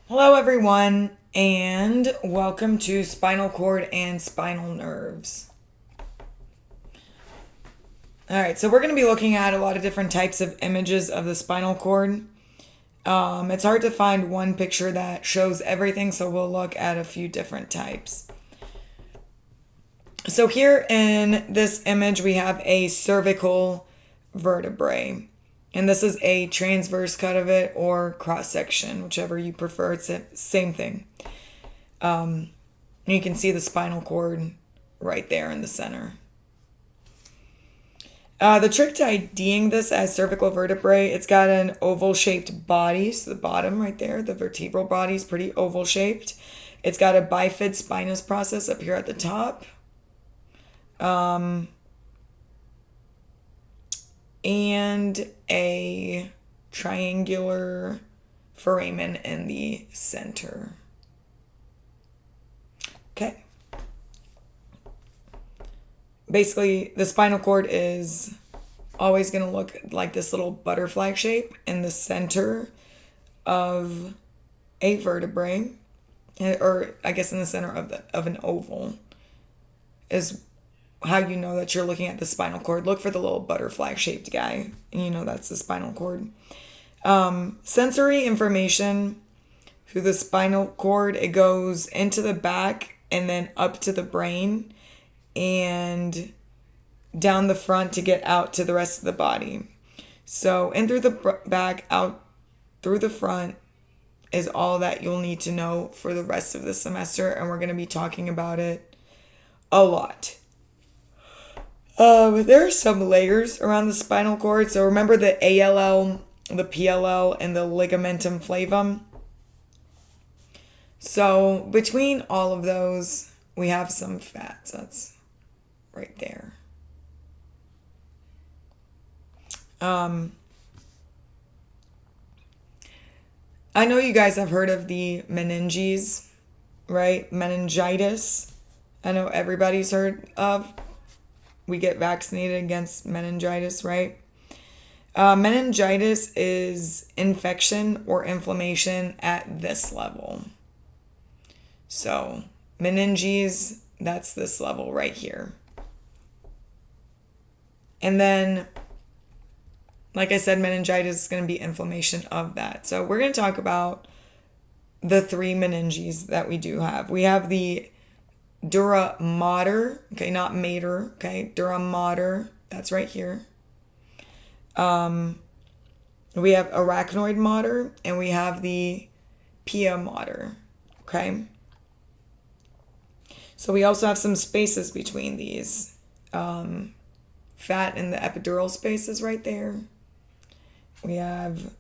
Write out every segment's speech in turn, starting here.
Hello, everyone, and welcome to Spinal Cord and Spinal Nerves. All right, so we're going to be looking at a lot of different types of images of the spinal cord. It's hard to find one picture that shows everything, so we'll look at a few different types. So here in this image, we have a cervical vertebrae. And this is a transverse cut of it or cross section, whichever you prefer. It's the same thing. You can see the spinal cord right there in the center. The trick to IDing this as cervical vertebrae, it's got an oval shaped body. So the bottom right there, the vertebral body is pretty oval shaped. It's got a bifid spinous process up here at the top. And a triangular foramen in the center. Okay. Basically, the spinal cord is always going to look like this little butterfly shape in the center of a vertebrae, or I guess in the center of an oval is how you know that you're looking at the spinal cord. Look for the little butterfly shaped guy, and you know that's the spinal cord. Sensory information through the spinal cord, it goes into the back and then up to the brain and down the front to get out to the rest of the body. So in through the back, out through the front is all that you'll need to know for the rest of the semester, and we're going to be talking about it a lot. There are some layers around the spinal cord. So remember the ALL, the PLL, and the ligamentum flavum. So between all of those, we have some fats. That's right there. I know you guys have heard of the meninges, right? Meningitis. I know everybody's heard of. We get vaccinated against meningitis, right? Meningitis is infection or inflammation at this level. So, meninges, that's this level right here. And then, like I said, meningitis is going to be inflammation of that. So, we're going to talk about the three meninges that we do have. We have the dura mater, okay, not mater, okay, dura mater, that's right here. We have arachnoid mater, and we have the pia mater, okay? So we also have some spaces between these. Fat in the epidural spaces right there. We have,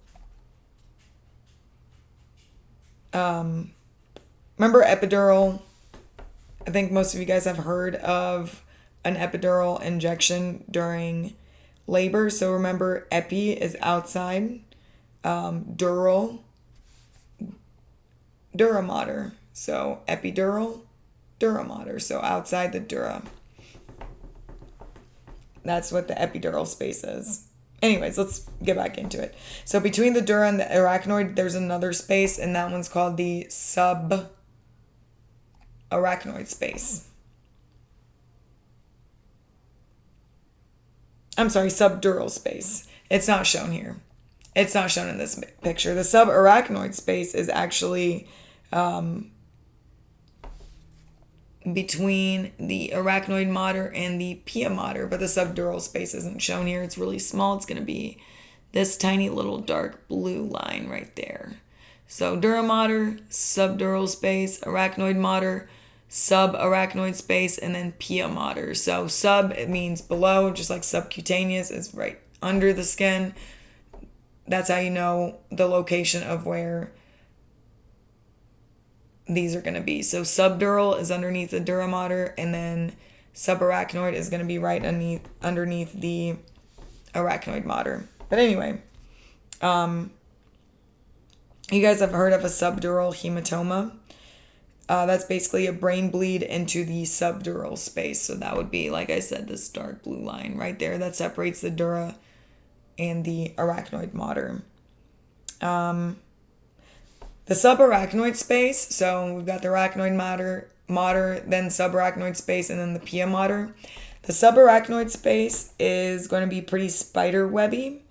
remember epidural? I think most of you guys have heard of an epidural injection during labor. So remember, epi is outside, dural, dura mater. So epidural, dura mater. So outside the dura. That's what the epidural space is. Anyways, let's get back into it. So between the dura and the arachnoid, there's another space, and that one's called the subarachnoid space. I'm sorry, subdural space. It's not shown here. It's not shown in this picture. The subarachnoid space is actually between the arachnoid mater and the pia mater, but the subdural space isn't shown here. It's really small. It's going to be this tiny little dark blue line right there. So dura mater, subdural space, arachnoid mater, subarachnoid space, and then pia mater. So sub, it means below, just like subcutaneous is right under the skin. That's how you know the location of where these are going to be. So subdural is underneath the dura mater, and then subarachnoid is going to be right underneath the arachnoid mater. But anyway, you guys have heard of a subdural hematoma. That's basically a brain bleed into the subdural space. So that would be, like I said, this dark blue line right there that separates the dura and the arachnoid mater. The subarachnoid space, so we've got the arachnoid mater, then subarachnoid space, and then the pia mater. The subarachnoid space is going to be pretty spider webby,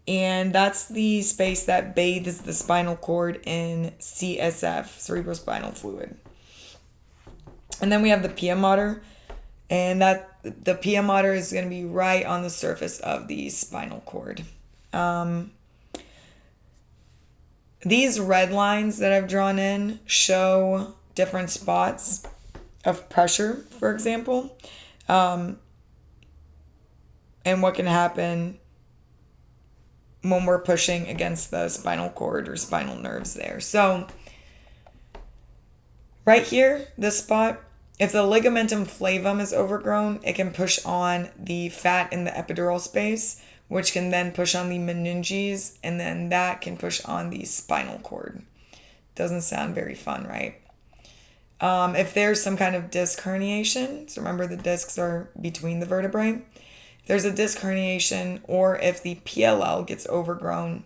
and that's the space that bathes the spinal cord in CSF, cerebrospinal fluid. And then we have the pia mater, and that the pia mater is going to be right on the surface of the spinal cord. These red lines that I've drawn in show different spots of pressure, for example, and what can happen when we're pushing against the spinal cord or spinal nerves there. So right here, this spot, if the ligamentum flavum is overgrown, it can push on the fat in the epidural space, which can then push on the meninges, and then that can push on the spinal cord. Doesn't sound very fun, right? If there's some kind of disc herniation, so remember the discs are between the vertebrae. If there's a disc herniation, or if the PLL gets overgrown,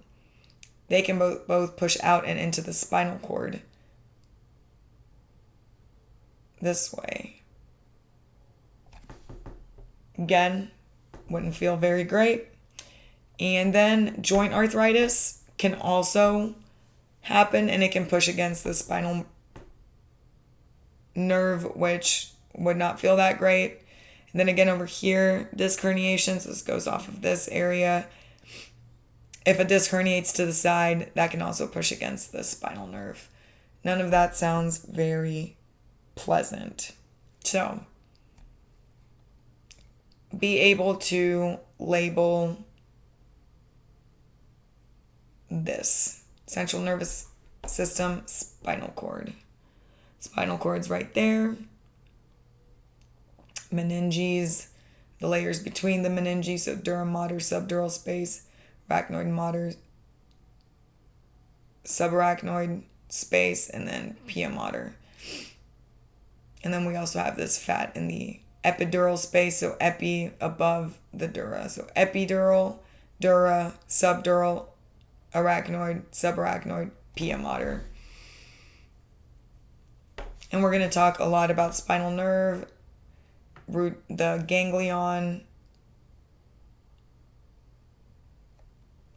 they can both push out and into the spinal cord this way. Again, wouldn't feel very great. And then joint arthritis can also happen, and it can push against the spinal nerve, which would not feel that great. And then again over here, disc herniations, this goes off of this area. If a disc herniates to the side, that can also push against the spinal nerve. None of that sounds very pleasant. So, be able to label this central nervous system, spinal cord. Spinal cord's right there. Meninges, the layers between the meninges, so dura mater, subdural space, arachnoid mater, subarachnoid space, and then pia mater. And then we also have this fat in the epidural space, so epi above the dura. So epidural, dura, subdural, arachnoid, subarachnoid, pia mater. And we're going to talk a lot about spinal nerve, the ganglion,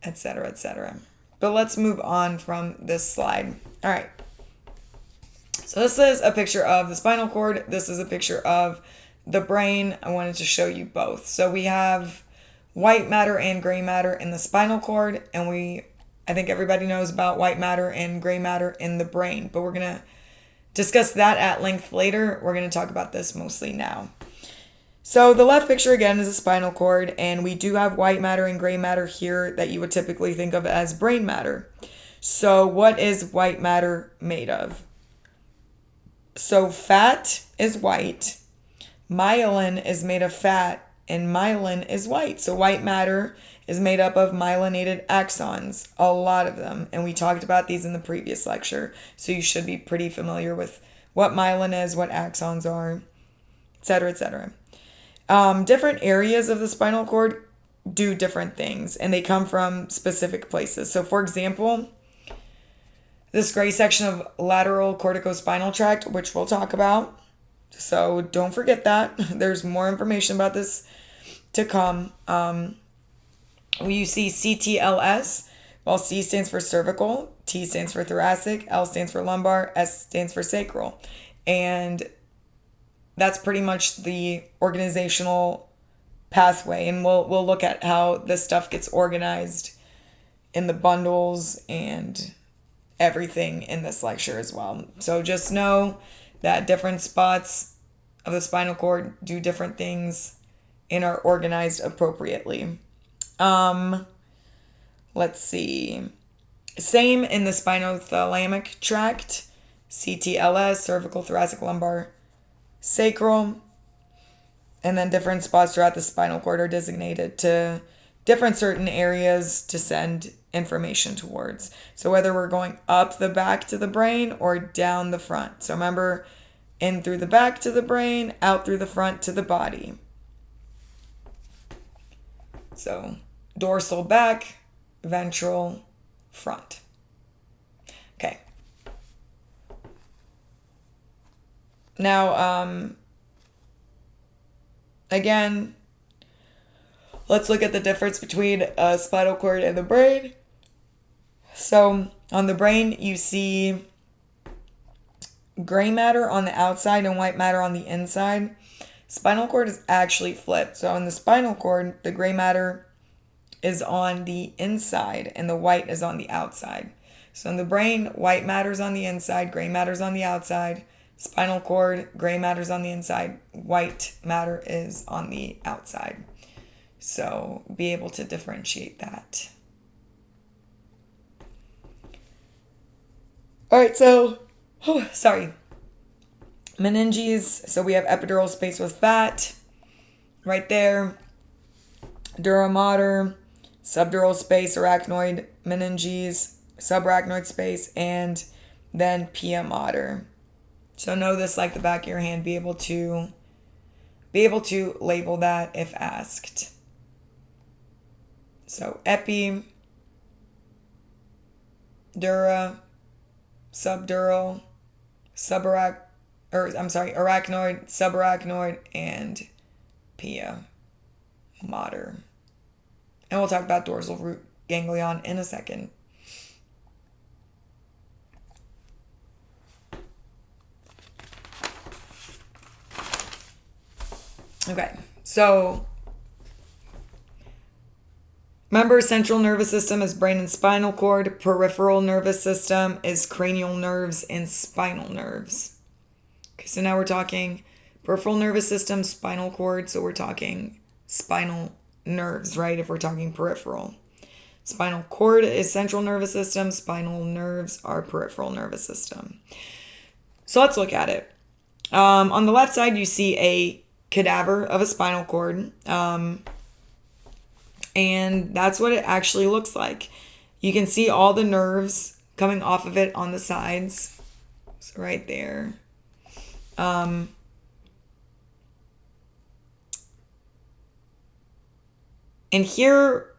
etc., etc. But let's move on from this slide. All right. So this is a picture of the spinal cord. This is a picture of the brain. I wanted to show you both. So we have white matter and gray matter in the spinal cord, and I think everybody knows about white matter and gray matter in the brain, but we're going to discuss that at length later. We're going to talk about this mostly now. So the left picture again is a spinal cord, and we do have white matter and gray matter here that you would typically think of as brain matter. So what is white matter made of? So fat is white, myelin is made of fat, and myelin is white. So white matter is made up of myelinated axons, a lot of them. And we talked about these in the previous lecture. So you should be pretty familiar with what myelin is, what axons are, etc., etc. Different areas of the spinal cord do different things, and they come from specific places. So for example, this gray section of lateral corticospinal tract, which we'll talk about. So don't forget that. There's more information about this to come. You see CTLS, well, C stands for cervical, T stands for thoracic, L stands for lumbar, S stands for sacral. And that's pretty much the organizational pathway. And we'll look at how this stuff gets organized in the bundles and everything in this lecture as well. So just know that different spots of the spinal cord do different things and are organized appropriately. Let's see. Same in the spinothalamic tract, CTLS, cervical, thoracic, lumbar, sacral. And then different spots throughout the spinal cord are designated to different certain areas to send information towards. So whether we're going up the back to the brain or down the front. So remember, in through the back to the brain, out through the front to the body. So dorsal back, ventral front. Okay. Now, again, let's look at the difference between a spinal cord and the brain. So on the brain, you see gray matter on the outside and white matter on the inside. Spinal cord is actually flipped. So in the spinal cord, the gray matter is on the inside and the white is on the outside. So in the brain, white matter is on the inside, gray matter is on the outside. Spinal cord, gray matter is on the inside, white matter is on the outside. So be able to differentiate that. All right, so, sorry. Meninges, so we have epidural space with fat right there. Dura mater, subdural space, arachnoid meninges, subarachnoid space, and then pia mater. So know this like the back of your hand. Be able to label that if asked. So epi, dura, subdural, arachnoid, subarachnoid, and pia mater. And we'll talk about dorsal root ganglion in a second. Okay, so remember, central nervous system is brain and spinal cord. Peripheral nervous system is cranial nerves and spinal nerves. Okay, so now we're talking peripheral nervous system, spinal cord. So we're talking spinal nerves, right? If we're talking peripheral. Spinal cord is central nervous system. Spinal nerves are peripheral nervous system. So let's look at it. On the left side, you see a cadaver of a spinal cord. And that's what it actually looks like. You can see all the nerves coming off of it on the sides. So right there. And here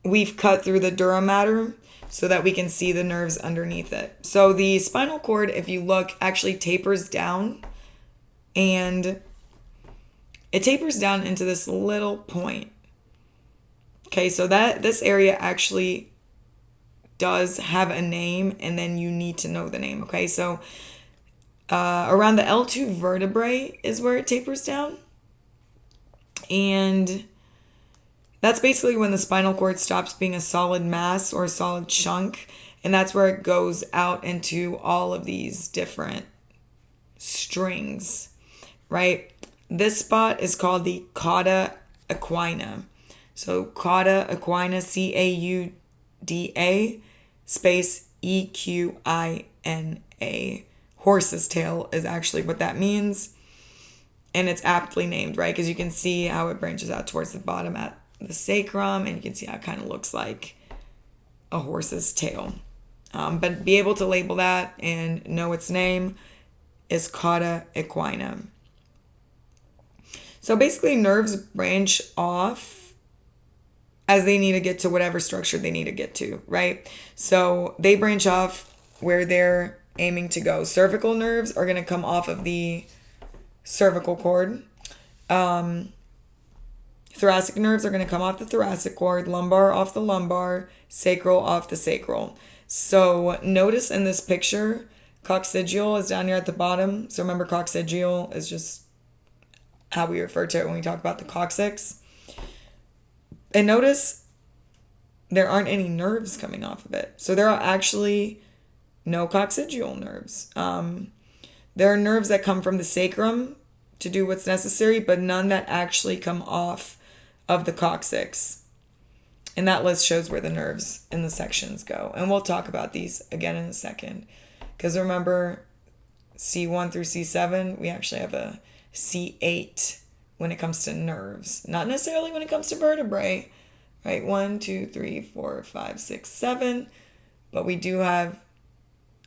we've cut through the dura mater so that we can see the nerves underneath it. So the spinal cord, if you look, actually tapers down, and it tapers down into this little point. Okay, so that this area actually does have a name, and then you need to know the name. Okay, so around the L2 vertebrae is where it tapers down. And that's basically when the spinal cord stops being a solid mass or a solid chunk. And that's where it goes out into all of these different strings, right? This spot is called the cauda equina. So cauda equina, Cauda space Equina. Horse's tail is actually what that means. And it's aptly named, right? Because you can see how it branches out towards the bottom at the sacrum, and you can see how it kind of looks like a horse's tail. But be able to label that and know its name is cauda equina. So basically nerves branch off as they need to get to whatever structure they need to get to, right? So they branch off where they're aiming to go. Cervical nerves are going to come off of the cervical cord. Thoracic nerves are going to come off the thoracic cord, lumbar off the lumbar, sacral off the sacral. So notice in this picture, coccygeal is down here at the bottom. So remember, coccygeal is just how we refer to it when we talk about the coccyx. And notice there aren't any nerves coming off of it. So there are actually no coccygeal nerves. There are nerves that come from the sacrum to do what's necessary, but none that actually come off of the coccyx. And that list shows where the nerves in the sections go. And we'll talk about these again in a second. Because remember, C1 through C7, we actually have a C8 when it comes to nerves. Not necessarily when it comes to vertebrae, right? 1, 2, 3, 4, 5, 6, 7. But we do have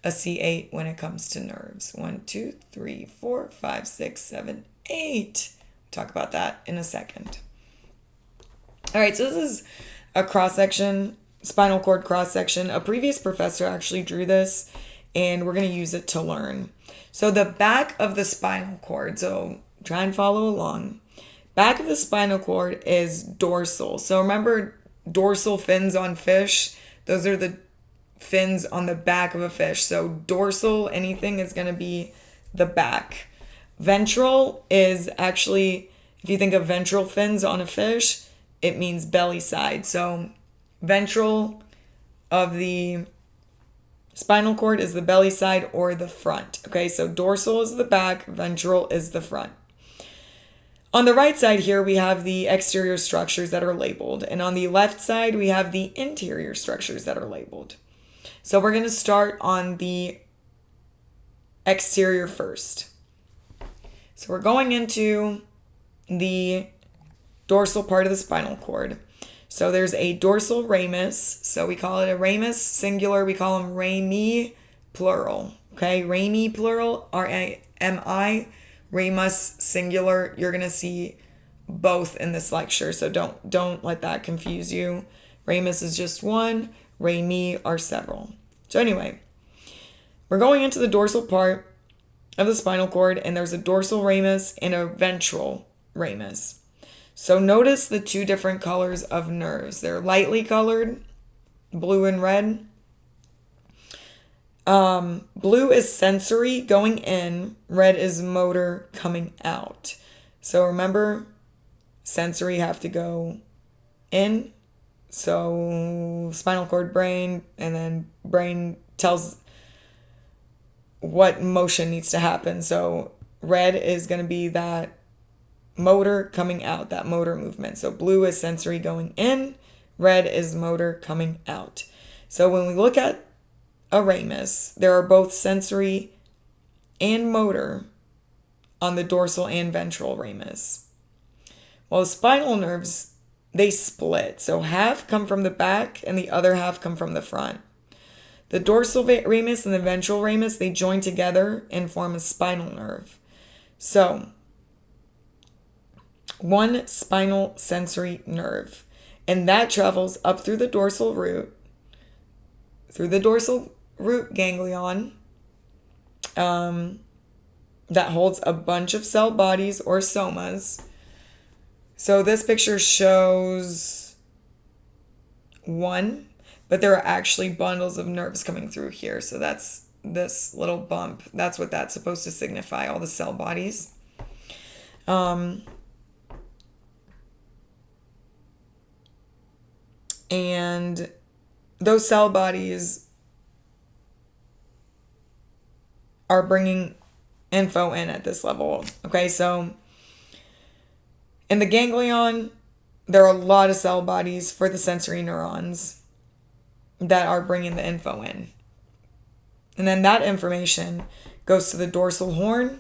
a C8 when it comes to nerves. 1, 2, 3, 4, 5, 6, 7, 8. Talk about that in a second. All right, so this is a cross-section, spinal cord cross-section. A previous professor actually drew this, and we're going to use it to learn. So the back of the spinal cord, so try and follow along. Back of the spinal cord is dorsal. So remember dorsal fins on fish? Those are the fins on the back of a fish. So dorsal anything is going to be the back. Ventral is actually, if you think of ventral fins on a fish, it means belly side. So ventral of the spinal cord is the belly side or the front. Okay, so dorsal is the back, ventral is the front. On the right side here, we have the exterior structures that are labeled. And on the left side, we have the interior structures that are labeled. So we're going to start on the exterior first. So we're going into the dorsal part of the spinal cord. So there's a dorsal ramus. So we call it a ramus singular. We call them rami plural. Okay, rami plural, R-A-M-I, ramus singular. You're gonna see both in this lecture, so don't let that confuse you. Ramus is just one. Rami are several. So anyway, we're going into the dorsal part of the spinal cord, and there's a dorsal ramus and a ventral ramus. So notice the two different colors of nerves. They're lightly colored, blue and red. Blue is sensory going in, red is motor coming out. So remember, sensory have to go in. So spinal cord, brain, and then brain tells what motion needs to happen. So red is going to be that motor coming out, that motor movement. So blue is sensory going in, red is motor coming out. So when we look at a ramus, there are both sensory and motor on the dorsal and ventral ramus. Well, the spinal nerves, they split. So half come from the back and the other half come from the front. The dorsal ramus and the ventral ramus, they join together and form a spinal nerve. So one spinal sensory nerve, and that travels up through the dorsal root, through the dorsal root ganglion, that holds a bunch of cell bodies or somas. So this picture shows one, but there are actually bundles of nerves coming through here. So that's this little bump. That's what that's supposed to signify, all the cell bodies. And those cell bodies are bringing info in at this level. Okay, so in the ganglion, there are a lot of cell bodies for the sensory neurons that are bringing the info in. And then that information goes to the dorsal horn.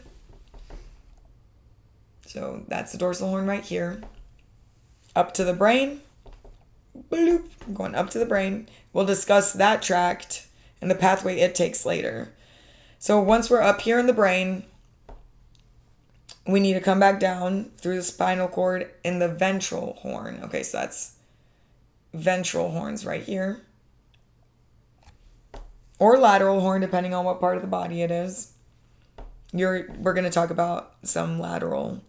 So that's the dorsal horn right here. Up to the brain. Bloop, going up to the brain. We'll discuss that tract and the pathway it takes later. So once we're up here in the brain, we need to come back down through the spinal cord in the ventral horn. Okay, so that's ventral horns right here. Or lateral horn, depending on what part of the body it is. We're going to talk about some lateral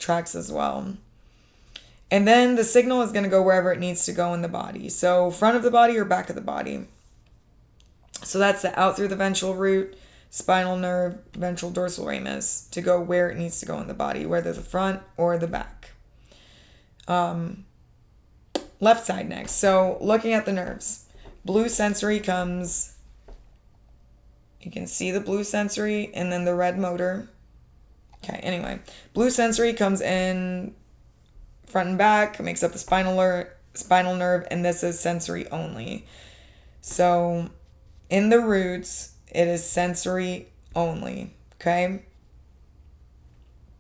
tracts as well. And then the signal is going to go wherever it needs to go in the body. So front of the body or back of the body. So that's the out through the ventral root, spinal nerve, ventral dorsal ramus to go where it needs to go in the body, whether the front or the back. Left side next. So looking at the nerves. Blue sensory comes, you can see the blue sensory and then the red motor. Okay, anyway. Blue sensory comes in front and back, makes up the spinal nerve, and this is sensory only. So in the roots, it is sensory only, okay?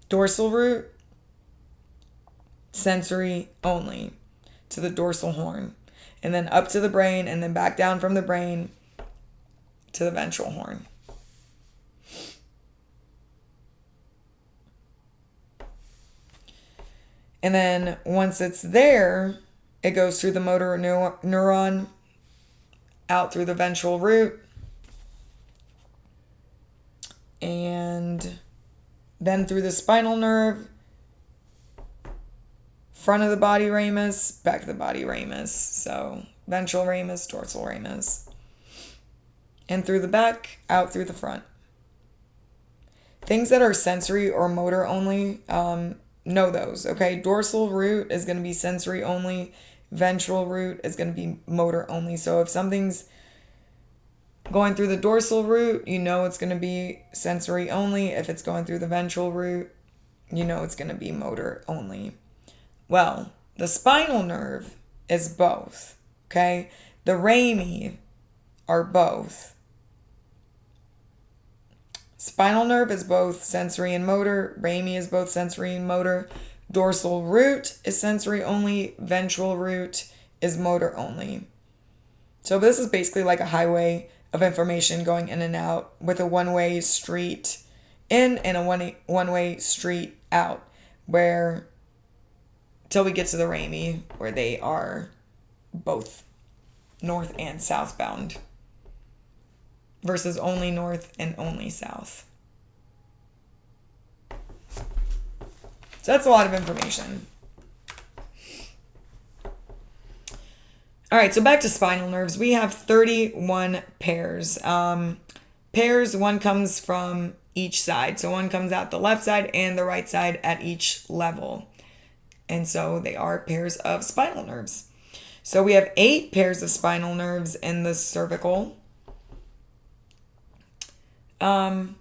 Dorsal root, sensory only to the dorsal horn. And then up to the brain, and then back down from the brain to the ventral horn. And then once it's there, it goes through the motor neuron, out through the ventral root, and then through the spinal nerve, front of the body ramus, back of the body ramus. So ventral ramus, dorsal ramus. And through the back, out through the front. Things that are sensory or motor only, know those, okay? Dorsal root is going to be sensory only. Ventral root is going to be motor only. So if something's going through the dorsal root, you know it's going to be sensory only. If it's going through the ventral root, you know it's going to be motor only. Well, the spinal nerve is both, okay? The rami are both. Spinal nerve is both sensory and motor. Rami is both sensory and motor. Dorsal root is sensory only. Ventral root is motor only. So this is basically like a highway of information going in and out with a one-way street in and a one-way street out, where till we get to the rami, where they are both north and southbound versus only north and only south. So that's a lot of information. All right, so back to spinal nerves. We have 31 pairs. Pairs, one comes from each side. So one comes out the left side and the right side at each level. And so they are pairs of spinal nerves. So we have 8 pairs of spinal nerves in the cervical. 12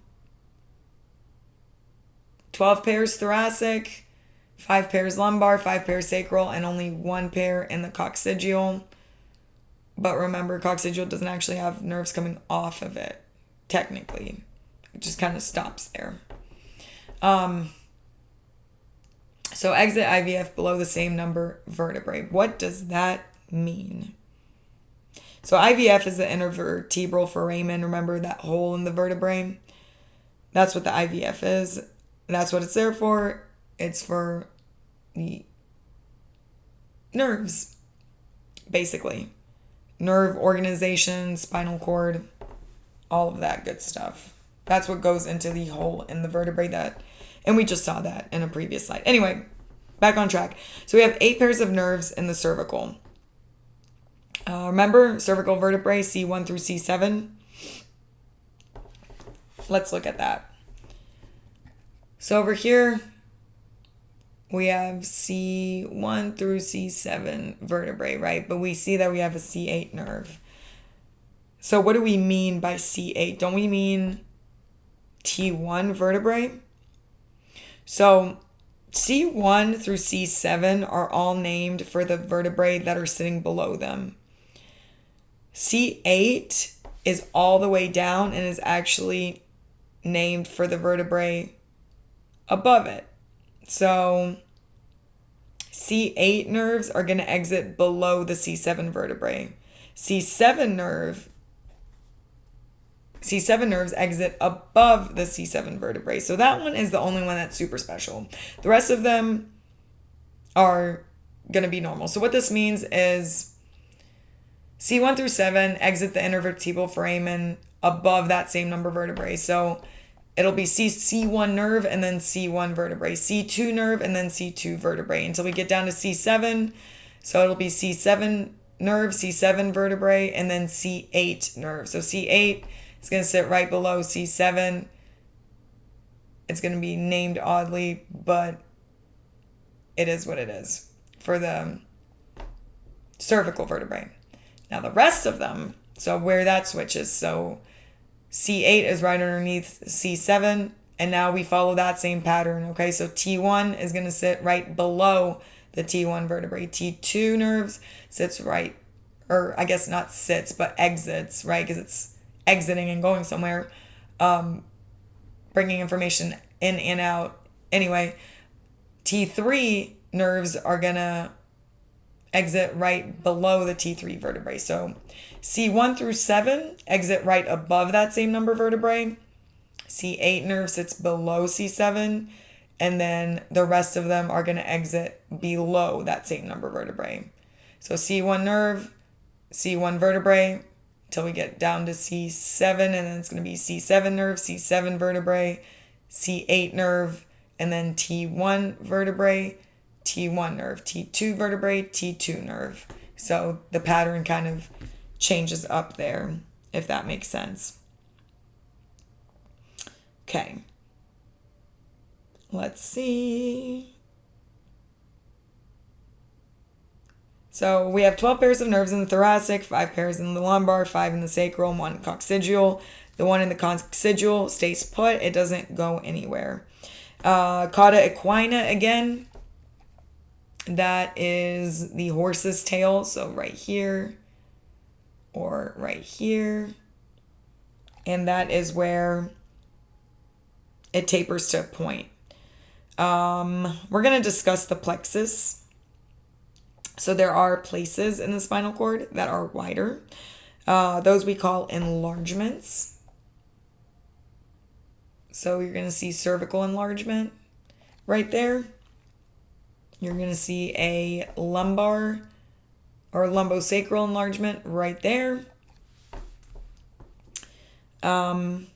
pairs thoracic, 5 pairs lumbar, 5 pairs sacral, and only 1 pair in the coccygeal. But remember, coccygeal doesn't actually have nerves coming off of it, technically. It just kind of stops there. So exit IVF below the same number vertebrae. What does that mean? So IVF is the intervertebral foramen. Remember that hole in the vertebrae? That's what the IVF is. That's what it's there for. It's for the nerves, basically. Nerve organization, spinal cord, all of that good stuff. That's what goes into the hole in the vertebrae and we just saw that in a previous slide. Anyway, back on track. So we have 8 pairs of nerves in the cervical. Remember, cervical vertebrae, C1 through C7. Let's look at that. So over here, we have C1 through C7 vertebrae, right? But we see that we have a C8 nerve. So what do we mean by C8? Don't we mean T1 vertebrae? So C1 through C7 are all named for the vertebrae that are sitting below them. C8 is all the way down and is actually named for the vertebrae above it. So C8 nerves are going to exit below the C7 vertebrae. C7 nerves exit above the C7 vertebrae. So that one is the only one that's super special. The rest of them are going to be normal. So what this means is C1 through 7 exit the intervertebral foramen above that same number of vertebrae. So it'll be C1 nerve and then C1 vertebrae, C2 nerve and then C2 vertebrae until we get down to C7. So it'll be C7 nerve, C7 vertebrae, and then C8 nerve. So C8 is going to sit right below C7. It's going to be named oddly, but it is what it is for the cervical vertebrae. Now the rest of them, so where that switches, so C8 is right underneath C7, and now we follow that same pattern, okay? So T1 is going to sit right below the T1 vertebrae. T2 nerves sits right, or I guess not sits, but exits, right? Because it's exiting and going somewhere, bringing information in and out. Anyway, T3 nerves are going to exit right below the T3 vertebrae. So C1 through 7 exit right above that same number of vertebrae. C8 nerve sits below C7, and then the rest of them are going to exit below that same number of vertebrae. So C1 nerve, C1 vertebrae, till we get down to C7, and then it's going to be C7 nerve, C7 vertebrae, C8 nerve, and then T1 vertebrae, T1 nerve, T2 vertebrae, T2 nerve. So the pattern kind of changes up there, if that makes sense. Okay. Let's see. So we have 12 pairs of nerves in the thoracic, 5 pairs in the lumbar, 5 in the sacral, and 1 coccygeal. The one in the coccygeal stays put. It doesn't go anywhere. Cauda equina again. That is the horse's tail. So right here or right here. And that is where it tapers to a point. We're going to discuss the plexus. So there are places in the spinal cord that are wider. Those we call enlargements. So you're going to see cervical enlargement right there. You're going to see a lumbar or lumbosacral enlargement right there. And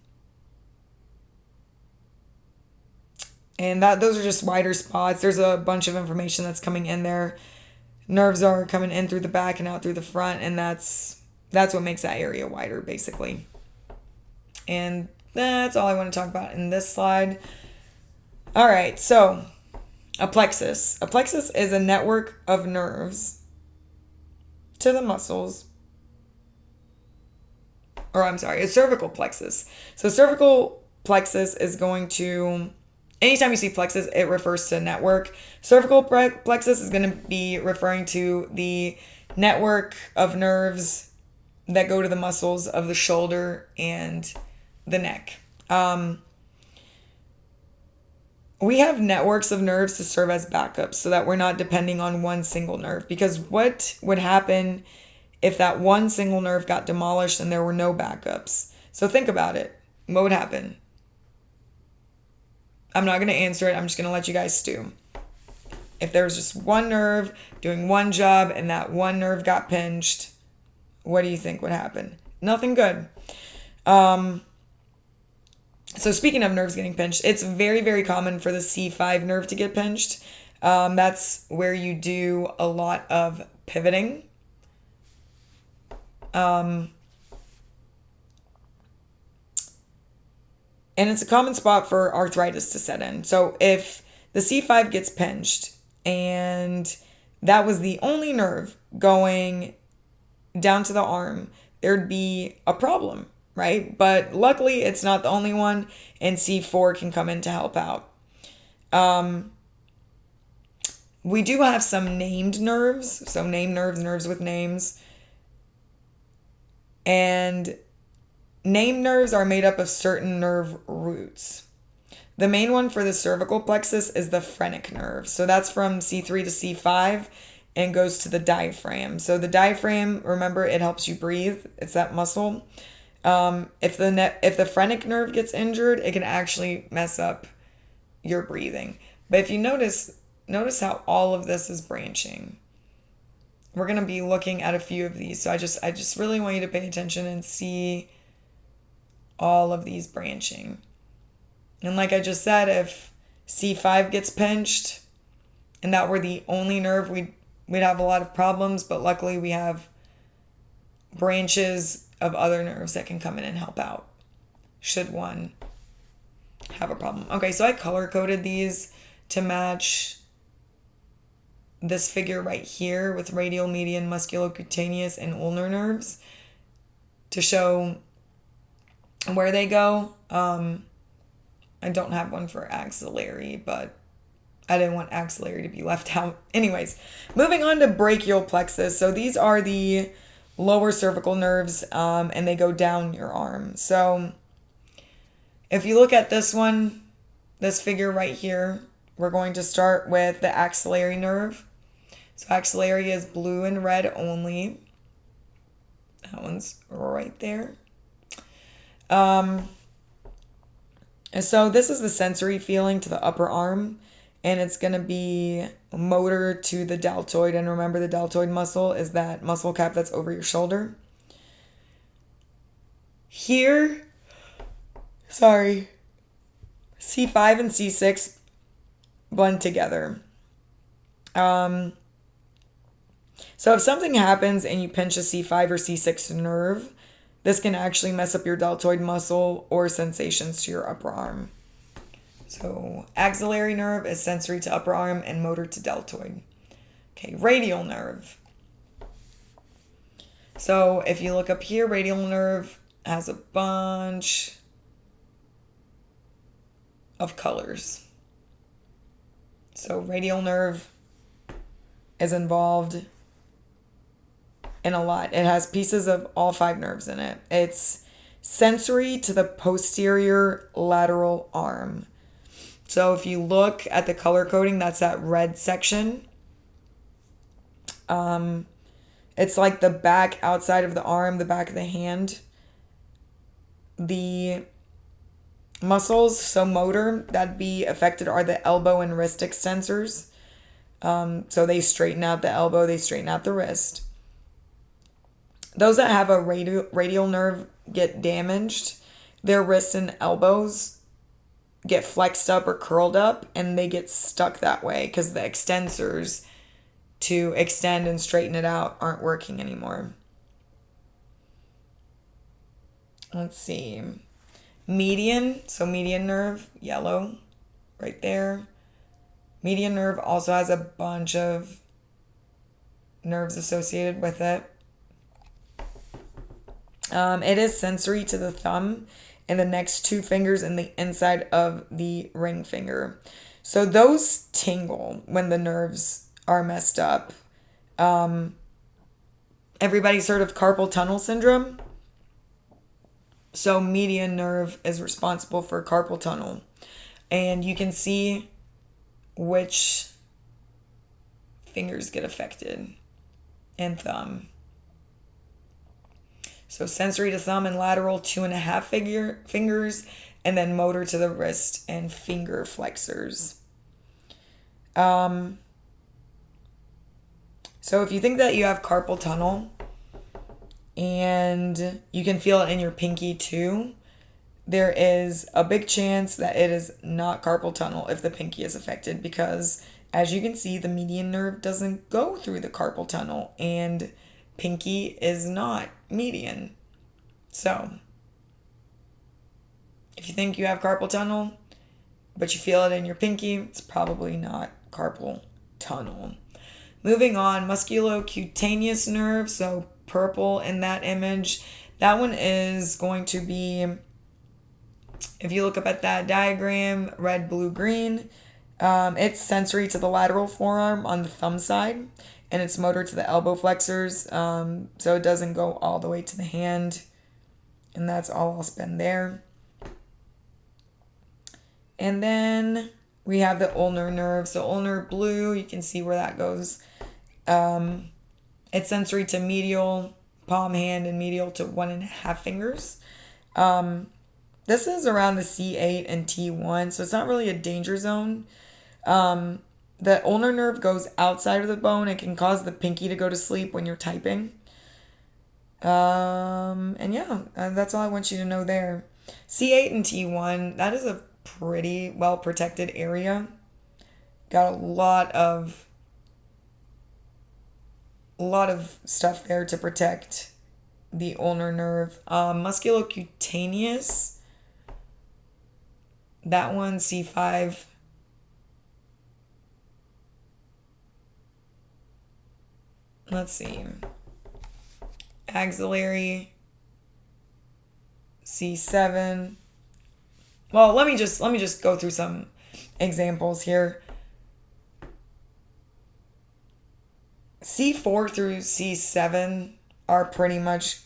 those are just wider spots. There's a bunch of information that's coming in there. Nerves are coming in through the back and out through the front, and that's what makes that area wider, basically. And that's all I want to talk about in this slide. All right, so a plexus. A plexus is a network of nerves to the muscles. Or I'm sorry, a cervical plexus. So cervical plexus is going to... Anytime you see plexus, it refers to network. Cervical plexus is going to be referring to the network of nerves that go to the muscles of the shoulder and the neck. We have networks of nerves to serve as backups so that we're not depending on one single nerve. Because what would happen if that one single nerve got demolished and there were no backups? So think about it. What would happen? I'm not going to answer it. I'm just going to let you guys stew. If there was just one nerve doing one job and that one nerve got pinched, what do you think would happen? Nothing good. So speaking of nerves getting pinched, it's very, very common for the C5 nerve to get pinched. That's where you do a lot of pivoting. And it's a common spot for arthritis to set in. So if the C5 gets pinched and that was the only nerve going down to the arm, there'd be a problem, right? But luckily it's not the only one, and C4 can come in to help out. We do have some named nerves. So named nerves, nerves with names. And named nerves are made up of certain nerve roots. The main one for the cervical plexus is the phrenic nerve. So that's from C3 to C5 and goes to the diaphragm. So the diaphragm, remember, it helps you breathe. It's that muscle. If the phrenic nerve gets injured, it can actually mess up your breathing. But if you notice how all of this is branching. We're going to be looking at a few of these. So I just really want you to pay attention and see all of these branching. And like I just said, if C5 gets pinched and that were the only nerve, we'd have a lot of problems, but luckily we have branches of other nerves that can come in and help out should one have a problem. Okay, so I color-coded these to match this figure right here with radial, median, musculocutaneous, and ulnar nerves to show where they go. I don't have one for axillary, but I didn't want axillary to be left out. Anyways, moving on to brachial plexus. So these are the lower cervical nerves, and they go down your arm. So if you look at this one, this figure right here, we're going to start with the axillary nerve. So axillary is blue and red only. That one's right there. And so this is the sensory feeling to the upper arm, and it's going to be motor to the deltoid. And remember, the deltoid muscle is that muscle cap that's over your shoulder. Here, sorry, C5 and C6 blend together. So if something happens and you pinch a C5 or C6 nerve, this can actually mess up your deltoid muscle or sensations to your upper arm. So axillary nerve is sensory to upper arm and motor to deltoid. Okay, radial nerve. So if you look up here, radial nerve has a bunch of colors. So radial nerve is involved in a lot. It has pieces of all 5 nerves in it. It's sensory to the posterior lateral arm. So if you look at the color coding, that's that red section. It's like the back outside of the arm, the back of the hand. The muscles, so motor, that'd be affected are the elbow and wrist extensors. So they straighten out the elbow, they straighten out the wrist. Those that have a radial nerve get damaged. Their wrists and elbows get flexed up or curled up, and they get stuck that way because the extensors to extend and straighten it out aren't working anymore. Let's see. Median, so median nerve, yellow, right there. Median nerve also has a bunch of nerves associated with it. It is sensory to the thumb and the next 2 fingers and the inside of the ring finger. So those tingle when the nerves are messed up. Everybody's heard of carpal tunnel syndrome? So median nerve is responsible for carpal tunnel. And you can see which fingers get affected and thumb. So sensory to thumb and lateral 2.5 fingers, and then motor to the wrist and finger flexors. So if you think that you have carpal tunnel and you can feel it in your pinky too, there is a big chance that it is not carpal tunnel if the pinky is affected, because as you can see, the median nerve doesn't go through the carpal tunnel and pinky is not median. So if you think you have carpal tunnel, but you feel it in your pinky, it's probably not carpal tunnel. Moving on, musculocutaneous nerve, so purple in that image. That one is going to be, if you look up at that diagram, red, blue, green. It's sensory to the lateral forearm on the thumb side, and it's motor to the elbow flexors, so it doesn't go all the way to the hand, and that's all I'll spend there. And then we have the ulnar nerve. So ulnar blue, you can see where that goes. It's sensory to medial palm hand and medial to 1.5 fingers. This is around the C8 and T1, so it's not really a danger zone. The ulnar nerve goes outside of the bone. It can cause the pinky to go to sleep when you're typing. And yeah, that's all I want you to know there. C8 and T1, that is a pretty well protected area. Got a lot of stuff there to protect the ulnar nerve. Musculocutaneous, that one, C5. Let's see. Axillary, C7. Well, let me just go through some examples here. C4 through C7 are pretty much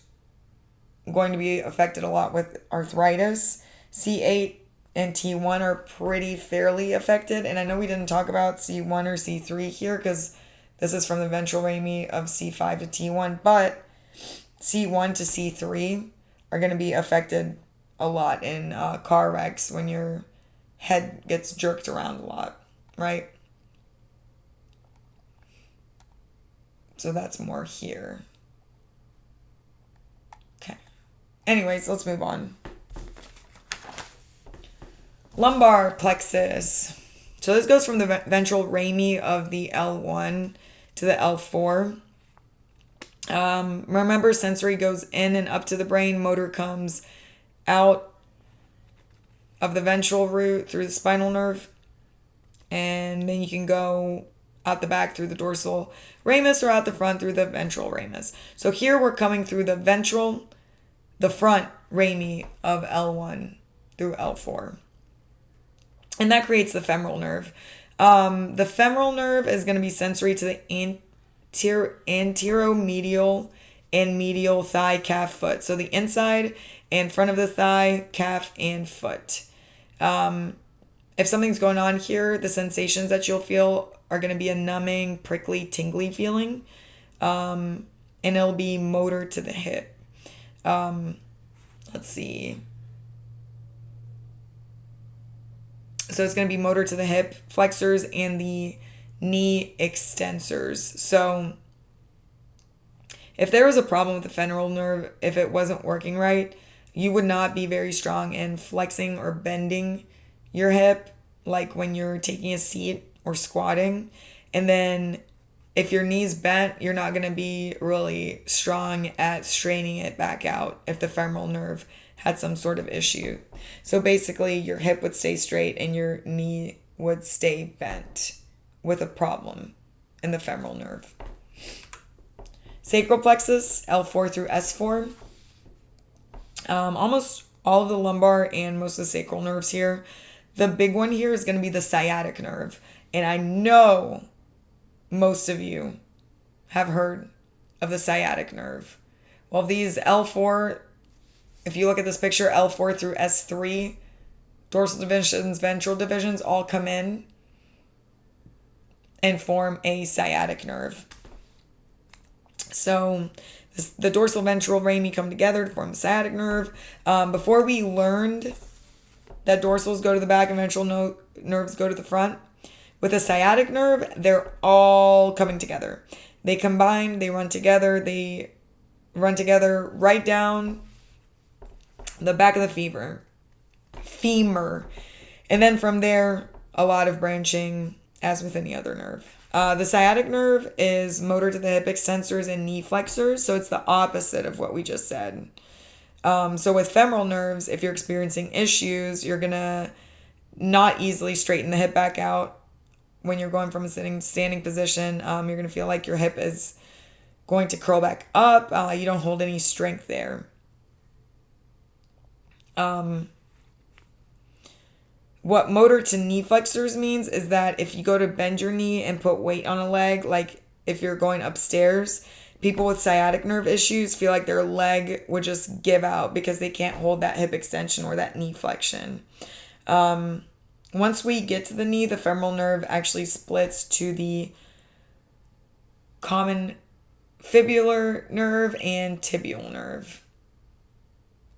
going to be affected a lot with arthritis. C8 and T1 are pretty fairly affected. And I know we didn't talk about C1 or C3 here because this is from the ventral rami of C5 to T1. But C1 to C3 are going to be affected a lot in car wrecks when your head gets jerked around a lot, right? So that's more here. Okay. Anyways, let's move on. Lumbar plexus. So this goes from the ventral rami of the L1 to the L4. Remember, sensory goes in and up to the brain. Motor comes out of the ventral root through the spinal nerve. And then you can go out the back through the dorsal ramus or out the front through the ventral ramus. So here we're coming through the front rami of L1 through L4. And that creates the femoral nerve. The femoral nerve is going to be sensory to the anteromedial and medial thigh, calf, foot. So the inside and front of the thigh, calf, and foot. If something's going on here, the sensations that you'll feel are going to be a numbing, prickly, tingly feeling. And it'll be motor to the hip. Let's see. So it's going to be motor to the hip flexors and the knee extensors. So if there was a problem with the femoral nerve, if it wasn't working right, you would not be very strong in flexing or bending your hip, like when you're taking a seat or squatting. And then if your knee's bent, you're not going to be really strong at straining it back out if the femoral nerve had some sort of issue. So basically, your hip would stay straight and your knee would stay bent with a problem in the femoral nerve. Sacral plexus, L4 through S4. Almost all of the lumbar and most of the sacral nerves here. The big one here is going to be the sciatic nerve. And I know most of you have heard of the sciatic nerve. Well, these L4, if you look at this picture, L4 through S3, dorsal divisions, ventral divisions all come in and form a sciatic nerve. So the dorsal ventral rami come together to form the sciatic nerve. Before we learned that dorsals go to the back and ventral nerves go to the front, with a sciatic nerve, they're all coming together. They combine, they run together right down the back of the femur. And then from there, a lot of branching as with any other nerve. The sciatic nerve is motor to the hip extensors and knee flexors. So it's the opposite of what we just said. So with femoral nerves, if you're experiencing issues, you're going to not easily straighten the hip back out. When you're going from a standing position, you're going to feel like your hip is going to curl back up. You don't hold any strength there. What motor to knee flexors means is that if you go to bend your knee and put weight on a leg, like if you're going upstairs, people with sciatic nerve issues feel like their leg would just give out because they can't hold that hip extension or that knee flexion. Once we get to the knee, the femoral nerve actually splits to the common fibular nerve and tibial nerve.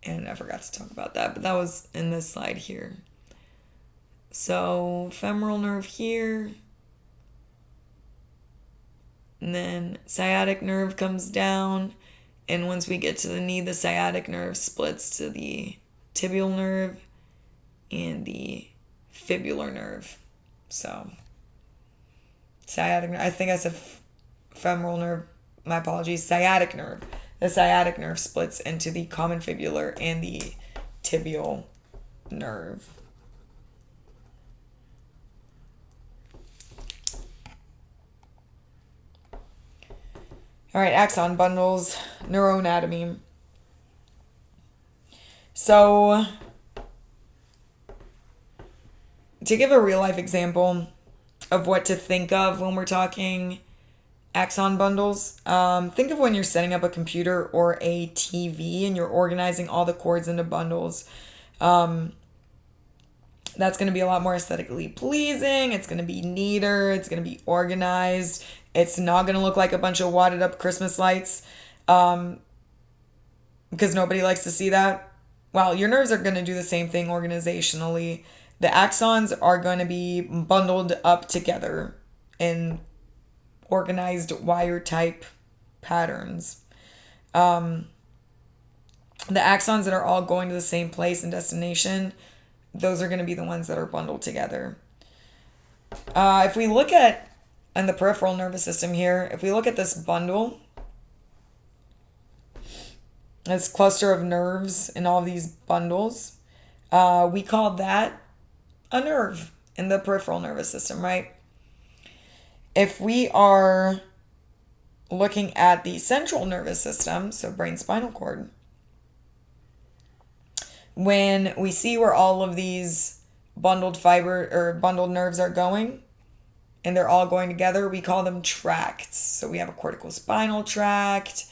And I forgot to talk about that, but that was in this slide here. So femoral nerve here. And then sciatic nerve comes down. And once we get to the knee, the sciatic nerve splits to the tibial nerve and the fibular nerve. So sciatic nerve, I think I said femoral nerve, my apologies, sciatic nerve. The sciatic nerve splits into the common fibular and the tibial nerve. All right, axon bundles, neuroanatomy. So to give a real life example of what to think of when we're talking axon bundles, think of when you're setting up a computer or a TV and you're organizing all the cords into bundles. That's going to be a lot more aesthetically pleasing. It's going to be neater. It's going to be organized. It's not going to look like a bunch of wadded up Christmas lights because nobody likes to see that. Well, your nerves are going to do the same thing organizationally. The axons are going to be bundled up together in organized wire type patterns. The axons that are all going to the same place and destination, those are going to be the ones that are bundled together. If we look at in the peripheral nervous system here, if we look at this bundle, this cluster of nerves in all of these bundles, we call that a nerve in the peripheral nervous system, right? If we are looking at the central nervous system, so brain spinal cord, when we see where all of these bundled fiber or bundled nerves are going and they're all going together, we call them tracts. So we have a corticospinal tract,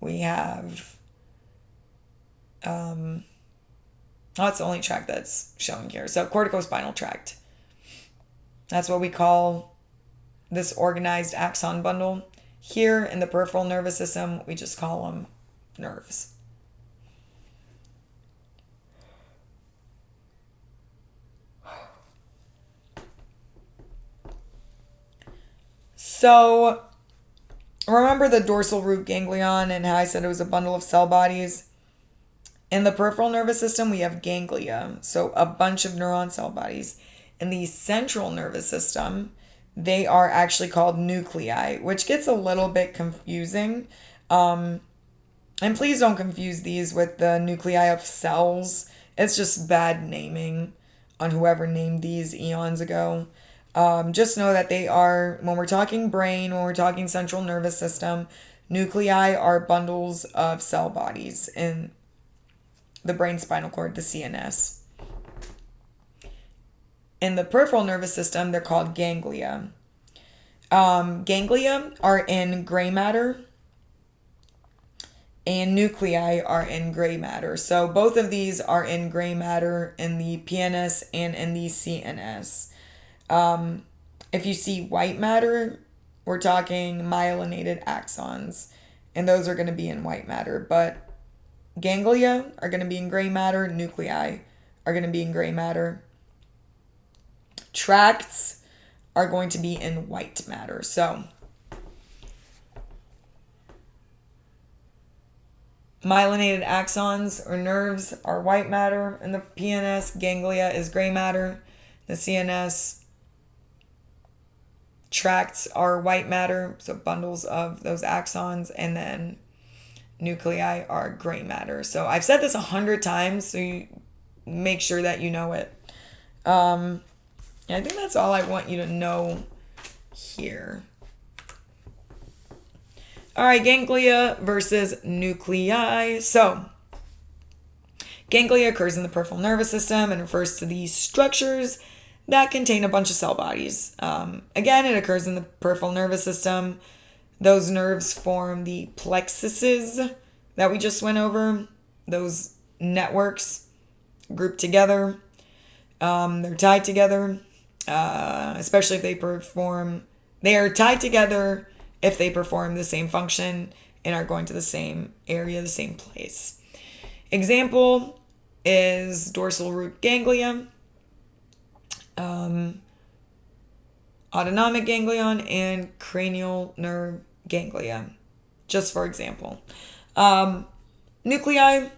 we have that's the only tract that's showing here. So corticospinal tract. That's what we call this organized axon bundle. Here in the peripheral nervous system, we just call them nerves. So remember the dorsal root ganglion and how I said it was a bundle of cell bodies? In the peripheral nervous system, we have ganglia, so a bunch of neuron cell bodies. In the central nervous system, they are actually called nuclei, which gets a little bit confusing. And please don't confuse these with the nuclei of cells. It's just bad naming on whoever named these eons ago. Just know that they are, when we're talking brain, when we're talking central nervous system, nuclei are bundles of cell bodies in the brain spinal cord, the CNS. In the peripheral nervous system, they're called ganglia. Ganglia are in gray matter, and nuclei are in gray matter. So both of these are in gray matter in the PNS and in the CNS. If you see white matter, we're talking myelinated axons, and those are going to be in white matter. But ganglia are going to be in gray matter, nuclei are going to be in gray matter. Tracts are going to be in white matter. So myelinated axons or nerves are white matter in the PNS. Ganglia is gray matter. The CNS, tracts are white matter, so bundles of those axons, and then nuclei are gray matter. So I've said this 100 times, so you make sure that you know it. I think that's all I want you to know here. All right, ganglia versus nuclei. So ganglia occurs in the peripheral nervous system and refers to these structures that contain a bunch of cell bodies. Again, it occurs in the peripheral nervous system. Those nerves form the plexuses that we just went over. Those networks grouped together. They're tied together, especially if they are tied together if they perform the same function and are going to the same area, the same place. Example is dorsal root ganglia, autonomic ganglion, and cranial nerve ganglia, just for example. Nuclei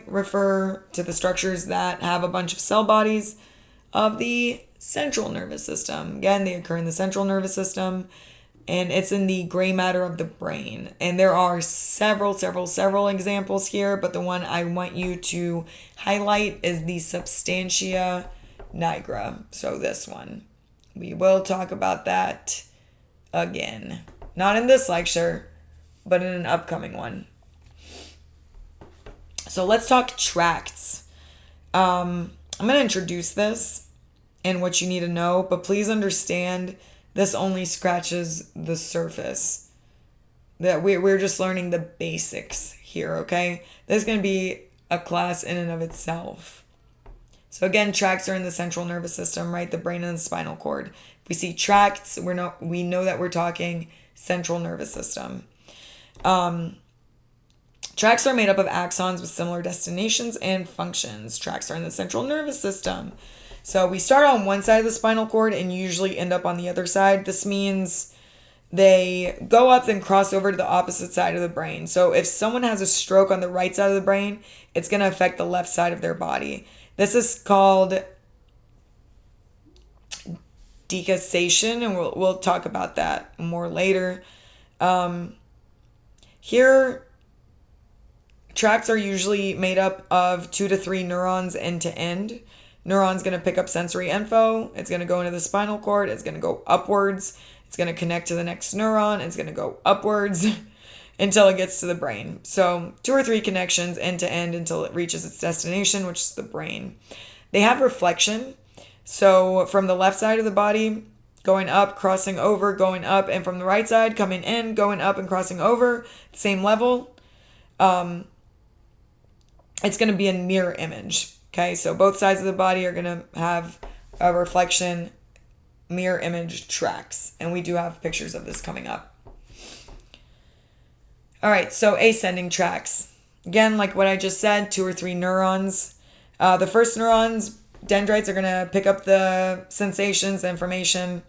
refer to the structures that have a bunch of cell bodies of the central nervous system. Again, they occur in the central nervous system, and it's in the gray matter of the brain. And there are several examples here, but the one I want you to highlight is the substantia nigra. So this one. We will talk about that again. Not in this lecture, but in an upcoming one. So let's talk tracts. I'm going to introduce this and what you need to know, but please understand this only scratches the surface. That we're just learning the basics here, okay? This is going to be a class in and of itself. So again, tracts are in the central nervous system, right? The brain and the spinal cord. If we see tracts, we know that we're talking central nervous system. Tracts are made up of axons with similar destinations and functions. Tracts are in the central nervous system. So we start on one side of the spinal cord and usually end up on the other side. This means they go up and cross over to the opposite side of the brain. So if someone has a stroke on the right side of the brain, it's going to affect the left side of their body. This is called decussation, and we'll talk about that more later. Here, tracts are usually made up of 2 to 3 neurons end to end. Neuron's going to pick up sensory info. It's going to go into the spinal cord. It's going to go upwards. It's going to connect to the next neuron. It's going to go upwards until it gets to the brain. So 2 or 3 connections end to end until it reaches its destination, which is the brain. They have reflection. So from the left side of the body, going up, crossing over, going up, and from the right side, coming in, going up and crossing over, same level. It's going to be a mirror image. Okay, so both sides of the body are going to have a reflection mirror image tracks. And we do have pictures of this coming up. All right, so ascending tracks. Again, like what I just said, 2 or 3 neurons. The first neurons, dendrites, are going to pick up the sensations, the information.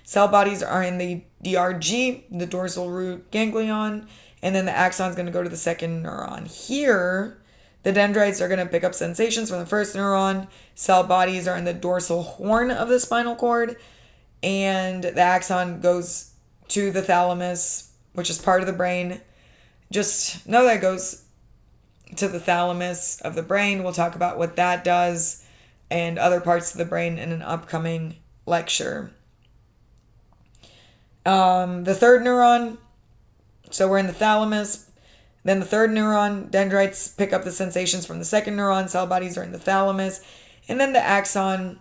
Cell bodies are in the DRG, the dorsal root ganglion. And then the axon is going to go to the second neuron. Here, the dendrites are going to pick up sensations from the first neuron. Cell bodies are in the dorsal horn of the spinal cord. And the axon goes to the thalamus, which is part of the brain. Just know that it goes to the thalamus of the brain. We'll talk about what that does and other parts of the brain in an upcoming lecture. The third neuron, so we're in the thalamus. Then the third neuron, dendrites pick up the sensations from the second neuron. Cell bodies are in the thalamus. And then the axon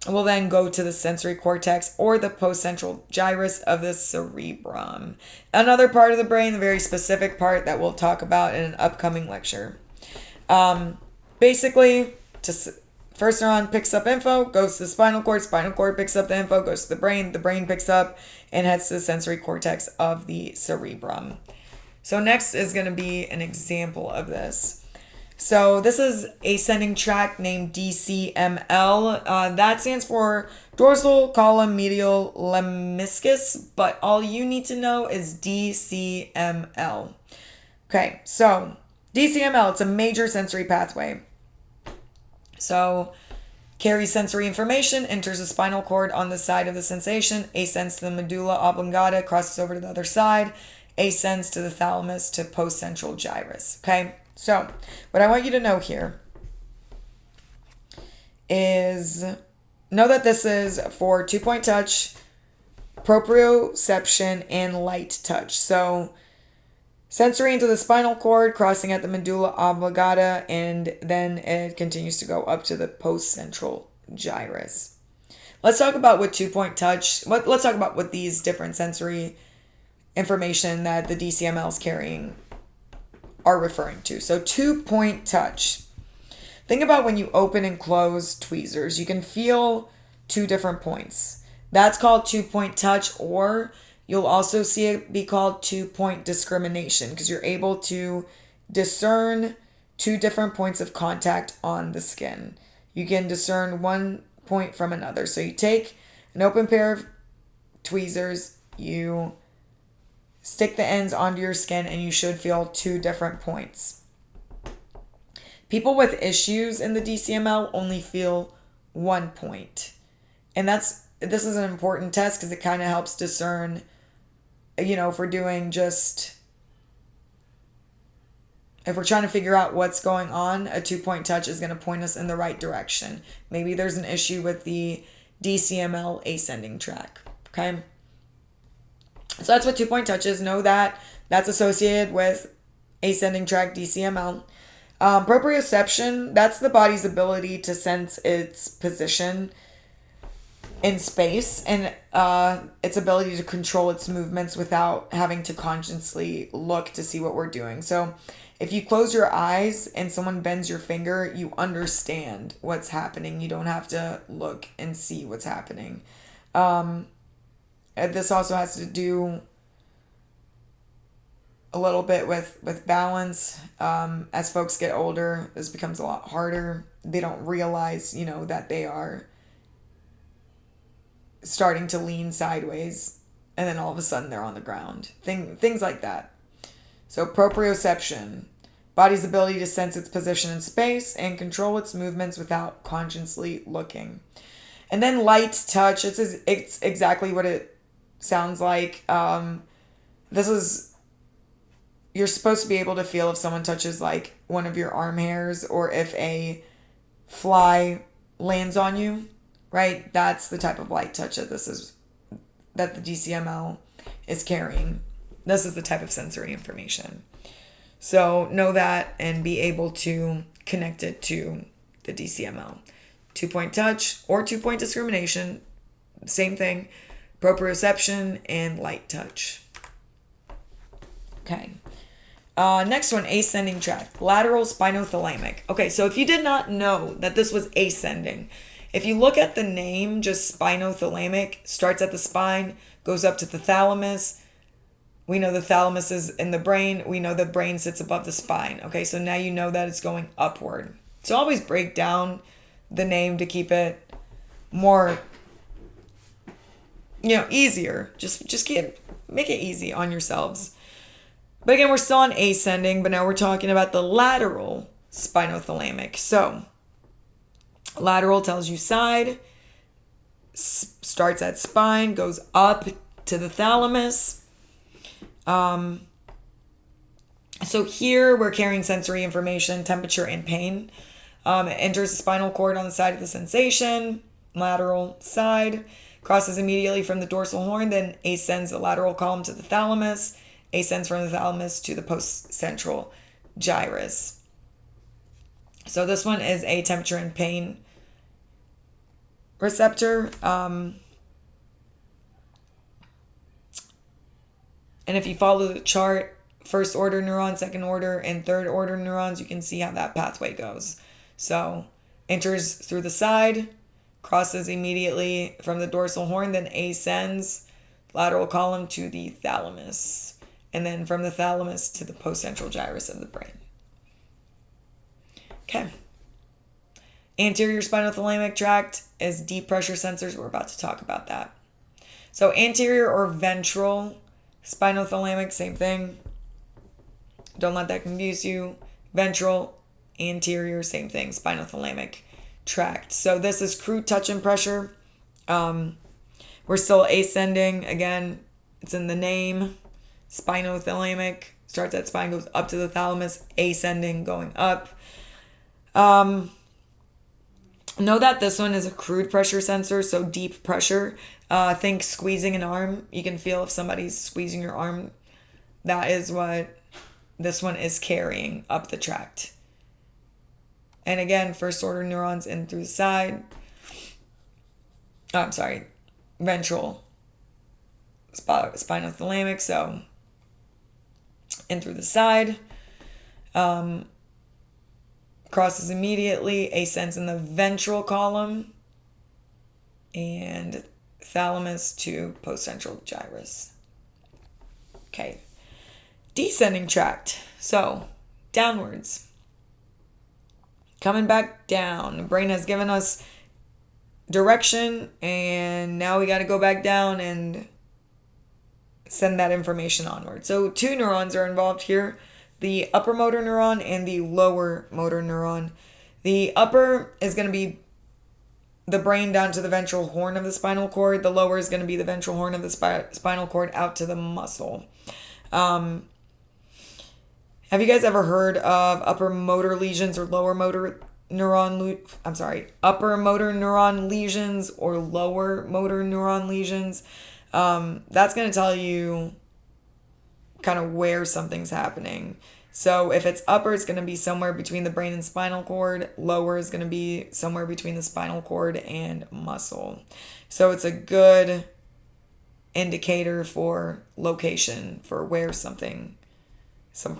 will then go to the sensory cortex or the postcentral gyrus of the cerebrum. Another part of the brain, the very specific part that we'll talk about in an upcoming lecture. Basically, first neuron picks up info, goes to the spinal cord picks up the info, goes to the brain picks up and heads to the sensory cortex of the cerebrum. So next is going to be an example of this. So this is ascending tract named DCML. That stands for dorsal column medial lemniscus, but all you need to know is DCML. Okay, so DCML, it's a major sensory pathway. So carries sensory information, enters the spinal cord on the side of the sensation, ascends to the medulla oblongata, crosses over to the other side, ascends to the thalamus to postcentral gyrus. Okay, so what I want you to know here is know that this is for 2-point touch, proprioception, and light touch. So sensory into the spinal cord, crossing at the medulla oblongata, and then it continues to go up to the postcentral gyrus. Let's talk about what 2-point touch, let's talk about what these different sensory information that the DCML is carrying are referring to. So 2-point touch. Think about when you open and close tweezers. You can feel 2 different points. That's called 2-point touch, or you'll also see it be called 2-point discrimination because you're able to discern 2 different points of contact on the skin. You can discern one point from another. So you take an open pair of tweezers, you stick the ends onto your skin, and you should feel 2 different points. People with issues in the DCML only feel 1 point. And this is an important test because it kind of helps discern, if we're trying to figure out what's going on, a 2-point touch is going to point us in the right direction. Maybe there's an issue with the DCML ascending tract. Okay? So that's what 2-point touch is. Know that that's associated with ascending tract DCML. Proprioception, that's the body's ability to sense its position in space and its ability to control its movements without having to consciously look to see what we're doing. So if you close your eyes and someone bends your finger, you understand what's happening. You don't have to look and see what's happening. This also has to do a little bit with balance. As folks get older, this becomes a lot harder. They don't realize, that they are starting to lean sideways and then all of a sudden they're on the ground. Things like that. So proprioception, body's ability to sense its position in space and control its movements without consciously looking. And then light touch, it's exactly what it sounds like. You're supposed to be able to feel if someone touches like one of your arm hairs or if a fly lands on you, right? That's the type of light touch that the DCML is carrying. This is the type of sensory information. So know that and be able to connect it to the DCML. 2-point touch or 2-point discrimination, same thing. Proprioception and light touch. Okay. Next one, ascending tract, lateral spinothalamic. Okay, so if you did not know that this was ascending, if you look at the name, just spinothalamic, starts at the spine, goes up to the thalamus. We know the thalamus is in the brain. We know the brain sits above the spine. Okay, so now you know that it's going upward. So always break down the name to keep it more, easier. Just make it easy on yourselves. But again, we're still on ascending, but now we're talking about the lateral spinothalamic. So, lateral tells you side, starts at spine, goes up to the thalamus. So here we're carrying sensory information, temperature, and pain. It enters the spinal cord on the side of the sensation, lateral side, crosses immediately from the dorsal horn, then ascends the lateral column to the thalamus, ascends from the thalamus to the postcentral gyrus. So this one is a temperature and pain receptor. And if you follow the chart, first order neurons, second order, and third order neurons, you can see how that pathway goes. So enters through the side, crosses immediately from the dorsal horn, then ascends lateral column to the thalamus. And then from the thalamus to the postcentral gyrus of the brain. Okay. Anterior spinothalamic tract is deep pressure sensors. We're about to talk about that. So anterior or ventral spinothalamic, same thing. Don't let that confuse you. Ventral, anterior, same thing. Spinothalamic tract. So this is crude touch and pressure. We're still ascending. Again, it's in the name. Spinothalamic, starts at spine, goes up to the thalamus, ascending, going up. Know that this one is a crude pressure sensor, so deep pressure. Think squeezing an arm. You can feel if somebody's squeezing your arm. That is what this one is carrying up the tract. And again, first order neurons in through the side. Ventral spinothalamic, so in through the side, crosses immediately, ascends in the ventral column, and thalamus to postcentral gyrus. Okay, descending tract, so downwards, coming back down. The brain has given us direction, and now we got to go back down and send that information onward. So 2 neurons are involved here, the upper motor neuron and the lower motor neuron. The upper is going to be the brain down to the ventral horn of the spinal cord. The lower is going to be the ventral horn of the spinal cord out to the muscle. Have you guys ever heard of upper motor lesions or lower motor upper motor neuron lesions or lower motor neuron lesions? That's going to tell you kind of where something's happening. So if it's upper, it's going to be somewhere between the brain and spinal cord. Lower is going to be somewhere between the spinal cord and muscle. So it's a good indicator for location, for where some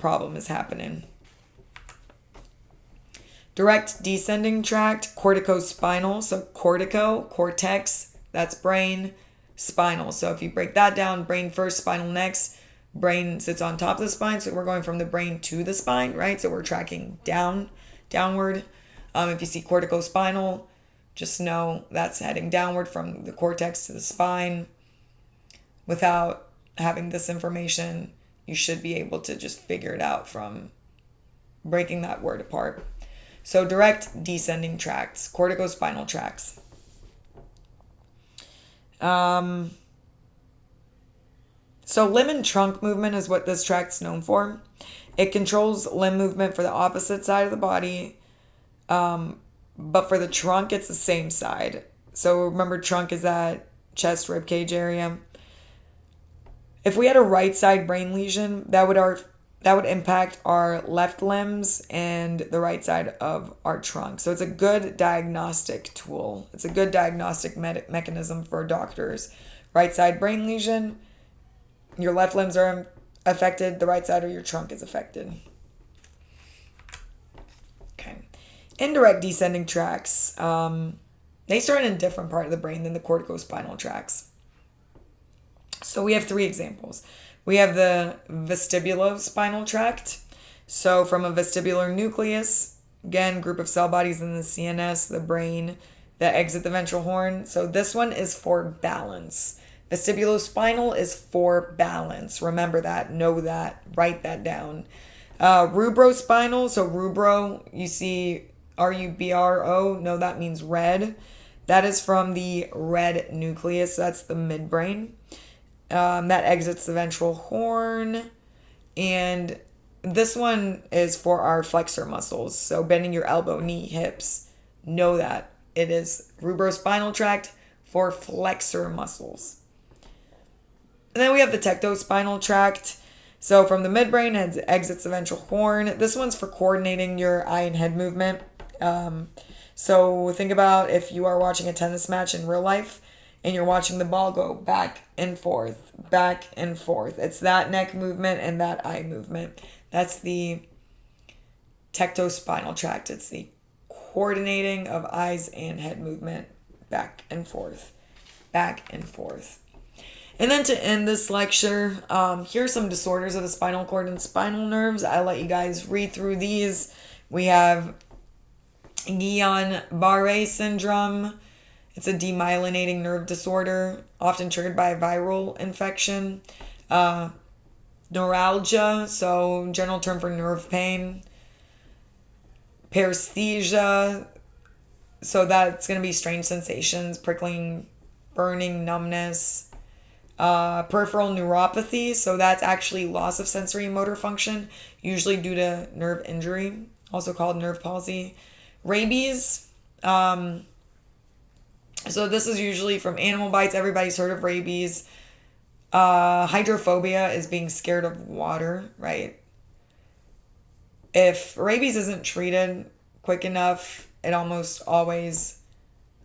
problem is happening. Direct descending tract, corticospinal. So cortex, that's brain, spinal. So if you break that down, brain first, spinal next. Brain sits on top of the spine, so we're going from the brain to the spine, right? So we're tracking downward. If you see corticospinal, just know that's heading downward from the cortex to the spine. without having this information, you should be able to just figure it out from breaking that word apart. So direct descending tracts, corticospinal tracts. So limb and trunk movement is what this tract's known for. It controls limb movement for the opposite side of the body, but for the trunk, it's the same side. So remember, trunk is that chest rib cage area. If we had a right side brain lesion, that would impact our left limbs and the right side of our trunk. So it's a good diagnostic tool. It's a good diagnostic mechanism for doctors. Right side brain lesion, your left limbs are affected, the right side of your trunk is affected. Okay. Indirect descending tracts. They start in a different part of the brain than the corticospinal tracts. So we have 3 examples. We have the vestibulospinal tract. So from a vestibular nucleus, again, group of cell bodies in the CNS, the brain, that exit the ventral horn. So this one is for balance. Vestibulospinal is for balance. Remember that, know that, write that down. Rubrospinal, so rubro, you see R-U-B-R-O, no, that means red. That is from the red nucleus, that's the midbrain. That exits the ventral horn. And this one is for our flexor muscles. So bending your elbow, knee, hips. Know that. It is rubrospinal tract for flexor muscles. And then we have the tectospinal tract. So from the midbrain, it exits the ventral horn. This one's for coordinating your eye and head movement. So think about if you are watching a tennis match in real life and you're watching the ball go back and forth, back and forth. It's that neck movement and that eye movement. That's the tectospinal tract. It's the coordinating of eyes and head movement, back and forth, back and forth. And then to end this lecture, here are some disorders of the spinal cord and spinal nerves. I'll let you guys read through these. We have Guillain-Barré syndrome. It's a demyelinating nerve disorder, often triggered by a viral infection. Neuralgia, so general term for nerve pain. Paresthesia, so that's going to be strange sensations, prickling, burning, numbness. Peripheral neuropathy, so that's actually loss of sensory motor function, usually due to nerve injury, also called nerve palsy. Rabies, so this is usually from animal bites. Everybody's heard of rabies. Hydrophobia is being scared of water, right? If rabies isn't treated quick enough, it almost always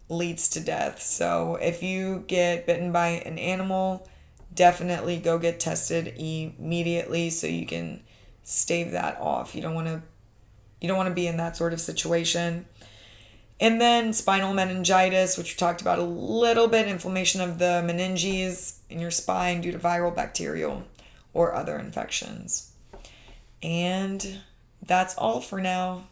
leads to death. So if you get bitten by an animal, definitely go get tested immediately so you can stave that off. You don't want to be in that sort of situation. And then spinal meningitis, which we talked about a little bit, inflammation of the meninges in your spine due to viral, bacterial, or other infections. And that's all for now.